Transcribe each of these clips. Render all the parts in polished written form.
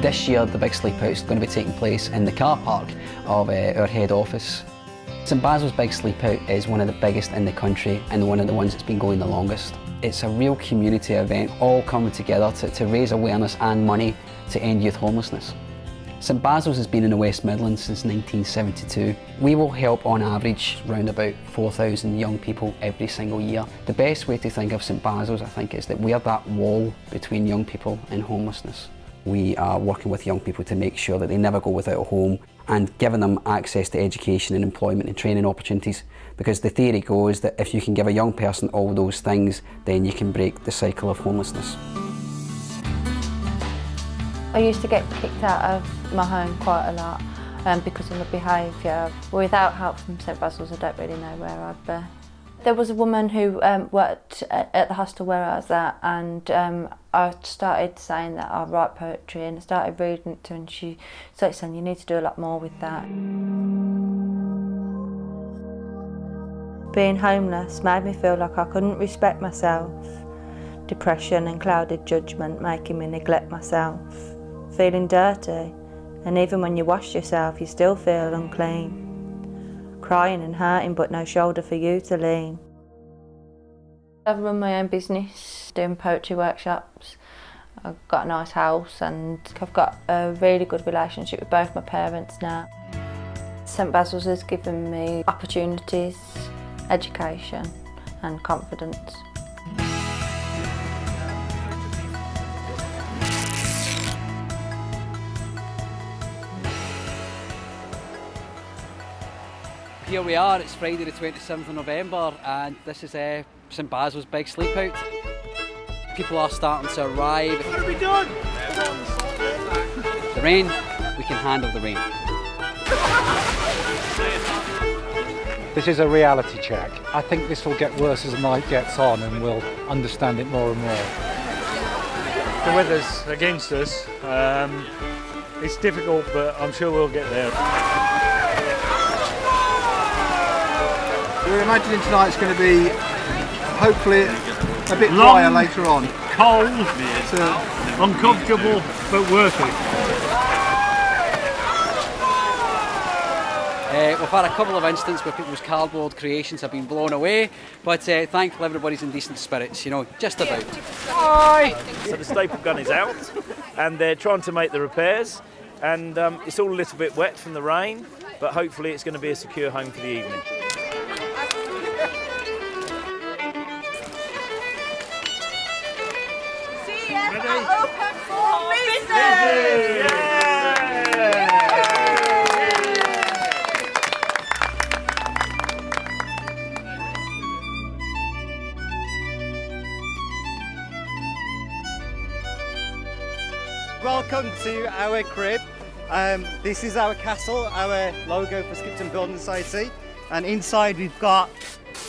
This year the Big Sleepout is going to be taking place in the car park of our head office. St Basils Big Sleepout is one of the biggest in the country and one of the ones that's been going the longest. It's a real community event, all coming together to raise awareness and money to end youth homelessness. St Basils has been in the West Midlands since 1972. We will help on average around about 4,000 young people every single year. The best way to think of St Basils, I think, is that we're that wall between young people and homelessness. We are working with young people to make sure that they never go without a home and giving them access to education and employment and training opportunities, because the theory goes that if you can give a young person all those things, then you can break the cycle of homelessness. I used to get kicked out of my home quite a lot because of my behaviour. Without help from St Basils, I don't really know where I'd be. There was a woman who worked at the hostel where I was at, and I started saying that I write poetry, and I started reading it to her, and she started saying, you need to do a lot more with that. Being homeless made me feel like I couldn't respect myself. Depression and clouded judgment making me neglect myself. Feeling dirty, and even when you wash yourself you still feel unclean. Crying and hurting but no shoulder for you to lean. I've run my own business doing poetry workshops. I've got a nice house and I've got a really good relationship with both my parents now. St Basils has given me opportunities, education and confidence. Here we are, it's Friday the 27th of November and this is St Basils Big Sleepout. People are starting to arrive. What have we done? The rain, we can handle the rain. This is a reality check. I think this will get worse as the night gets on and we'll understand it more and more. The weather's against us. It's difficult, but I'm sure we'll get there. We're imagining tonight's going to be hopefully a bit drier later on. Cold, uncomfortable, but worth it. We've had a couple of instances where people's cardboard creations have been blown away, but thankfully everybody's in decent spirits, you know, just about. Hi! So the staple gun is out, and they're trying to make the repairs, and it's all a little bit wet from the rain, but hopefully it's going to be a secure home for the evening. Open for business! Welcome to our crib. This is our castle, our logo for Skipton Building Society, and inside we've got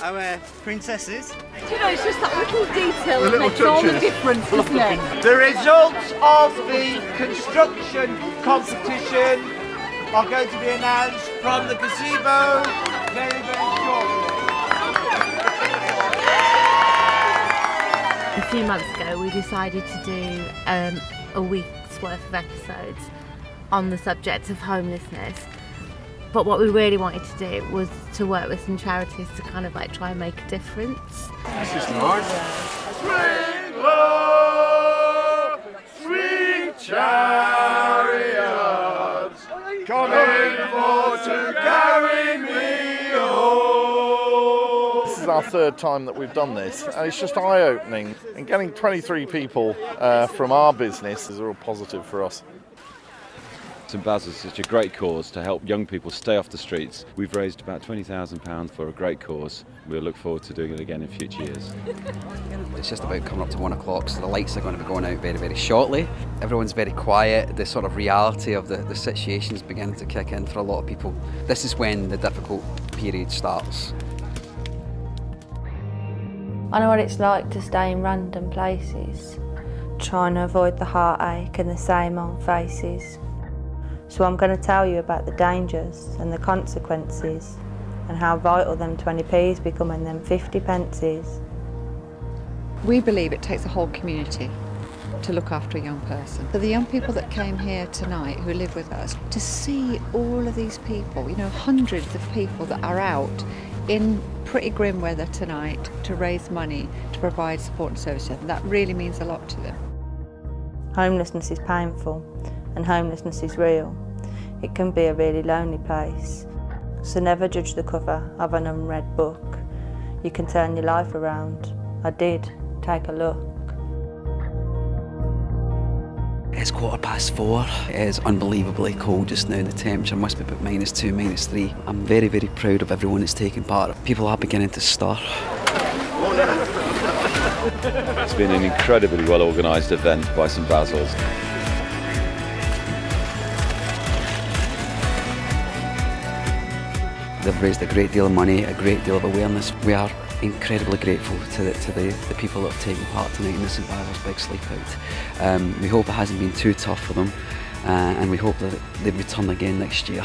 our princesses. Do you know, it's just that little detail that makes all the difference, doesn't it? The results of the construction competition are going to be announced from the gazebo very, very shortly. A few months ago we decided to do a week's worth of episodes on the subject of homelessness. But what we really wanted to do was to work with some charities to kind of like try and make a difference. This is nice. Swing low, sweet chariots, coming for to carry me home. This is our third time that we've done this, and it's just eye-opening. And getting 23 people from our business is a real positive for us. St Basils is such a great cause to help young people stay off the streets. We've raised about £20,000 for a great cause. We'll look forward to doing it again in future years. It's just about coming up to 1 o'clock, so the lights are going to be going out very, very shortly. Everyone's very quiet. The sort of reality of the situation is beginning to kick in for a lot of people. This is when the difficult period starts. I know what it's like to stay in random places, trying to avoid the heartache and the same old faces. So I'm going to tell you about the dangers and the consequences and how vital them 20p's become and them 50 pences. We believe it takes a whole community to look after a young person. For the young people that came here tonight who live with us, to see all of these people, you know, hundreds of people that are out in pretty grim weather tonight to raise money to provide support and services, that really means a lot to them. Homelessness is painful and homelessness is real. It can be a really lonely place. So never judge the cover of an unread book. You can turn your life around. I did. Take a look. It's 4:15. It is unbelievably cold just now. The temperature must be about -2, -3. I'm very, very proud of everyone that's taken part. People are beginning to stir. It's been an incredibly well organised event by St Basils. They've raised a great deal of money, a great deal of awareness. We are incredibly grateful to the people that have taken part tonight in the St Basils Big Sleepout. We hope it hasn't been too tough for them, and we hope that they return again next year.